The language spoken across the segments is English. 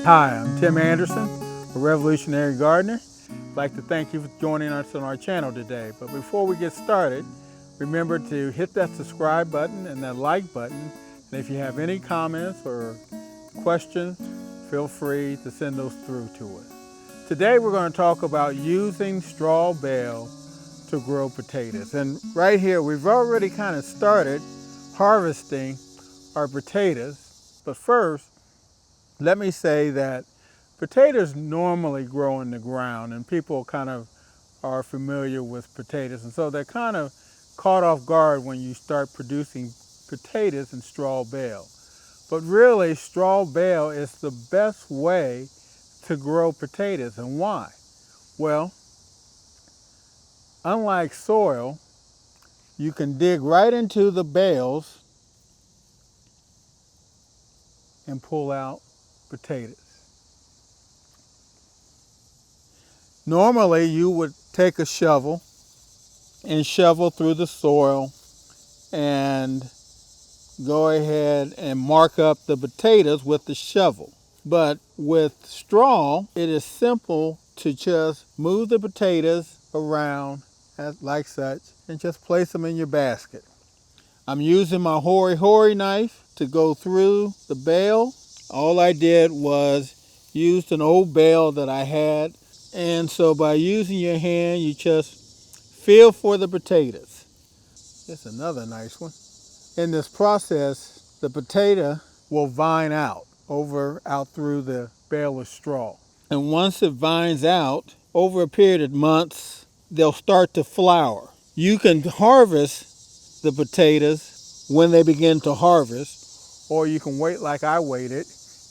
Hi, I'm Tim Anderson, a revolutionary gardener. I'd like to thank you for joining us on our channel today. But before we get started, remember to hit that subscribe button and that like button. And if you have any comments or questions, feel free to send those through to us. Today we're going to talk about using straw bale to grow potatoes. And right here, we've already kind of started harvesting our potatoes. But first, let me say that potatoes normally grow in the ground, and people kind of are familiar with potatoes, and so they're kind of caught off guard when you start producing potatoes in straw bale. But really, straw bale is the best way to grow potatoes. And why? Well, unlike soil, you can dig right into the bales and pull out potatoes. Normally, you would take a shovel and shovel through the soil and go ahead and mark up the potatoes with the shovel. But with straw, it is simple to just move the potatoes around like such and just place them in your basket. I'm using my hori knife to go through the bale. All I did was used an old bale that I had, and so by using your hand you just feel for the potatoes. It's another nice one. In this process, the potato will vine out through the bale of straw. And once it vines out, over a period of months, they'll start to flower. You can harvest the potatoes when they begin to harvest, or you can wait like I waited,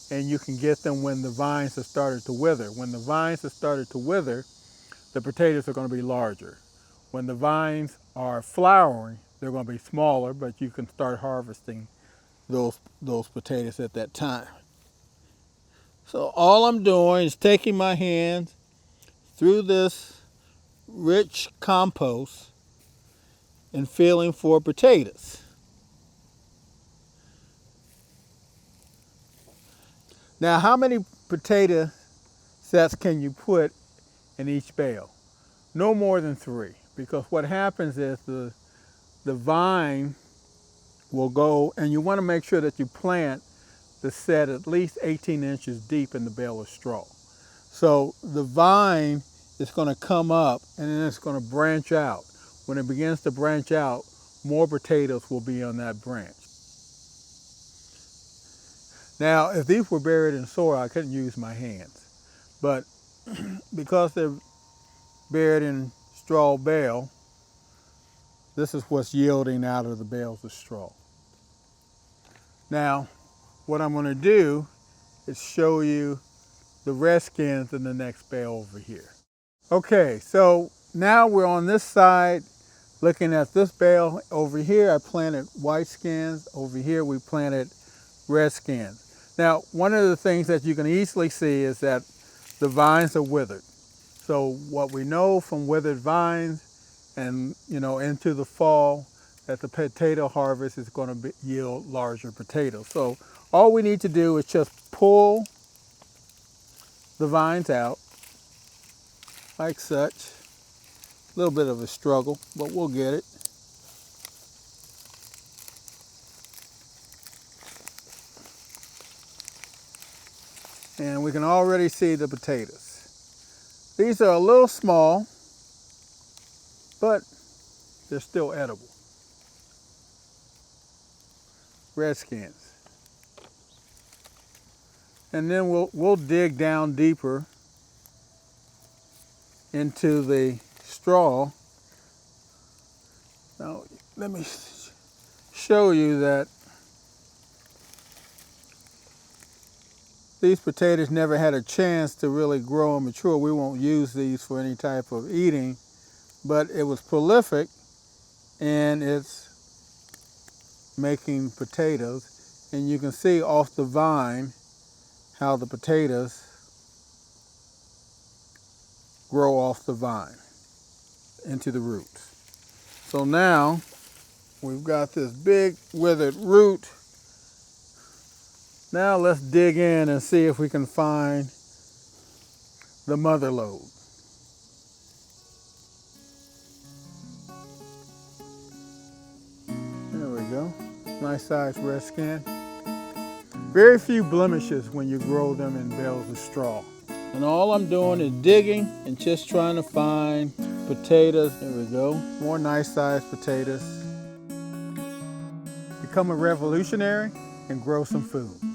and you can get them when the vines have started to wither. When the vines have started to wither, the potatoes are going to be larger. When the vines are flowering, they're going to be smaller, but you can start harvesting those potatoes at that time. So all I'm doing is taking my hands through this rich compost and feeling for potatoes. Now, how many potato sets can you put in each bale? No more than 3, because what happens is the vine will go, and you want to make sure that you plant the set at least 18 inches deep in the bale of straw. So the vine is going to come up and then it's going to branch out. When it begins to branch out, more potatoes will be on that branch. Now, if these were buried in soil, I couldn't use my hands. But because they're buried in straw bale, this is what's yielding out of the bales of straw. Now, what I'm going to do is show you the red skins in the next bale over here. Okay, so now we're on this side looking at this bale. Over here I planted white skins. Over here we planted red skins. Now, one of the things that you can easily see is that the vines are withered. So what we know from withered vines and into the fall, that the potato harvest is going to yield larger potatoes. So all we need to do is just pull the vines out like such. A little bit of a struggle, but we'll get it. And we can already see the potatoes. These are a little small, but they're still edible. Red skins. And then we'll dig down deeper into the straw. Now let me show you that these potatoes never had a chance to really grow and mature. We won't use these for any type of eating, but it was prolific and it's making potatoes. And you can see off the vine how the potatoes grow off the vine into the roots. So now we've got this big withered root Now let's dig in and see if we can find the mother lode. There we go. Nice size red skin. Very few blemishes when you grow them in bales of straw. And all I'm doing is digging and just trying to find potatoes. There we go. More nice sized potatoes. Become a revolutionary and grow some food.